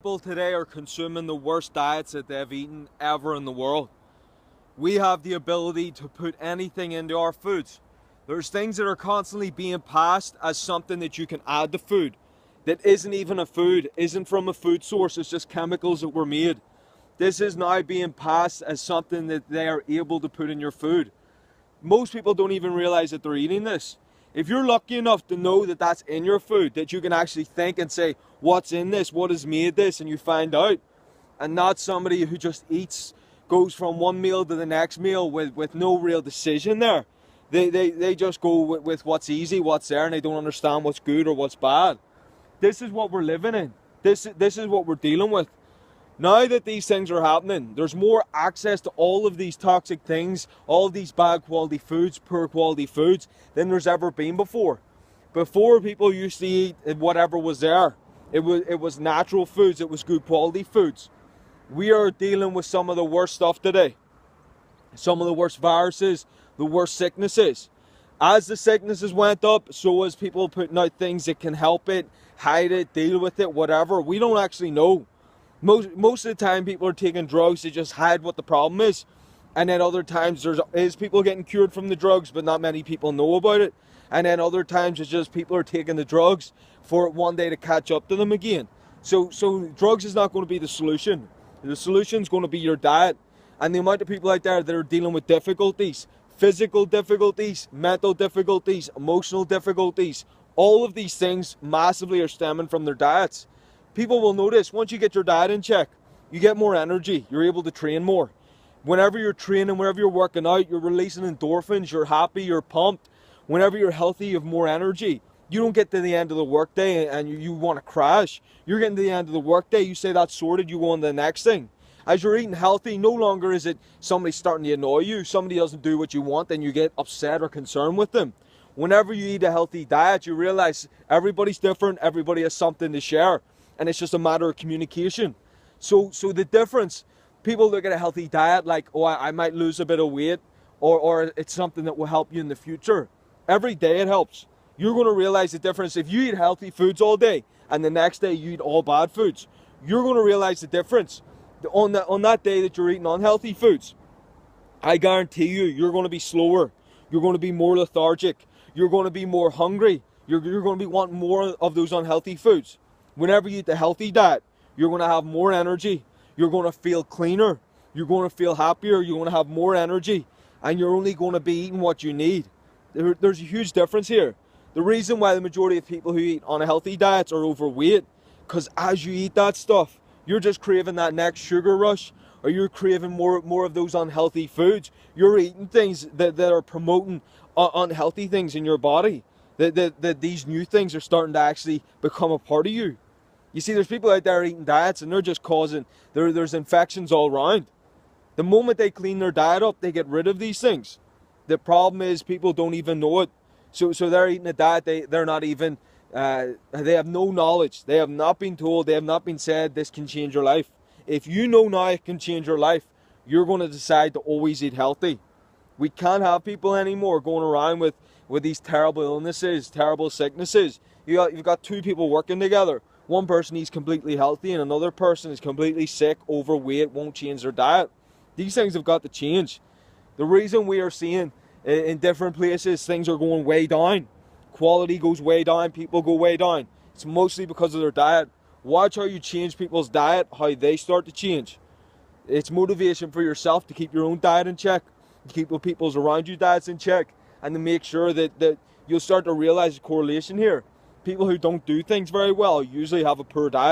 People today are consuming the worst diets that they've eaten ever in the world. We have the ability to put anything into our foods. There's things that are constantly being passed as something that you can add to food that isn't even a food, isn't from a food source, it's just chemicals that were made. This is now being passed as something that they are able to put in your food. Most people don't even realize that they're eating this. If you're lucky enough to know that that's in your food, that you can actually think and say, what's in this, what has made this, and you find out, and not somebody who just eats, goes from one meal to the next meal with no real decision there. They just go with what's easy, what's there, and they don't understand what's good or what's bad. This is what we're living in. This is what we're dealing with. Now that these things are happening, there's more access to all of these toxic things, all of these bad quality foods, poor quality foods, than there's ever been before. Before, people used to eat whatever was there. It was natural foods, it was good quality foods. We are dealing with some of the worst stuff today. Some of the worst viruses, the worst sicknesses. As the sicknesses went up, so as people putting out things that can help it, hide it, deal with it, whatever. We don't actually know. Most of the time people are taking drugs to just hide what the problem is, and then other times there's people getting cured from the drugs, but not many people know about it. And then other times it's just people are taking the drugs for it one day to catch up to them again. So drugs is not going to be the solution. The solution is going to be your diet. And the amount of people out there that are dealing with difficulties, physical difficulties, mental difficulties, emotional difficulties, all of these things massively are stemming from their diets. People will notice once you get your diet in check, you get more energy, you're able to train more. Whenever you're training, whenever you're working out, you're releasing endorphins, you're happy, you're pumped. Whenever you're healthy, you have more energy. You don't get to the end of the workday and you want to crash. You're getting to the end of the workday, you say that's sorted, you go on to the next thing. As you're eating healthy, no longer is it somebody starting to annoy you, somebody doesn't do what you want, then you get upset or concerned with them. Whenever you eat a healthy diet, you realize everybody's different, everybody has something to share. And it's just a matter of communication. So the difference, people look at a healthy diet like, oh, I might lose a bit of weight, or it's something that will help you in the future. Every day it helps. You're going to realize the difference. If you eat healthy foods all day, and the next day you eat all bad foods, you're going to realize the difference. On that day that you're eating unhealthy foods, I guarantee you're going to be slower. You're going to be more lethargic. You're going to be more hungry. You're going to be wanting more of those unhealthy foods. Whenever you eat the healthy diet, you're going to have more energy. You're going to feel cleaner. You're going to feel happier. You're going to have more energy. And you're only going to be eating what you need. There's a huge difference here. The reason why the majority of people who eat unhealthy diets are overweight, because as you eat that stuff, you're just craving that next sugar rush, or you're craving more of those unhealthy foods. You're eating things that are promoting unhealthy things in your body. That these new things are starting to actually become a part of you. You see, there's people out there eating diets and they're just causing, there's infections all around. The moment they clean their diet up, they get rid of these things. The problem is people don't even know it. So they're eating a diet, they're not even, they have no knowledge. They have not been told, they have not been said, this can change your life. If you know now it can change your life, you're going to decide to always eat healthy. We can't have people anymore going around with these terrible illnesses, terrible sicknesses. You've got two people working together. One person is completely healthy and another person is completely sick, overweight, won't change their diet. These things have got to change. The reason we are seeing in different places things are going way down, quality goes way down, people go way down, it's mostly because of their diet. Watch how you change people's diet, how they start to change. It's motivation for yourself to keep your own diet in check, to keep the people's around you diets in check, and to make sure that you'll start to realize the correlation here. People who don't do things very well usually have a poor diet.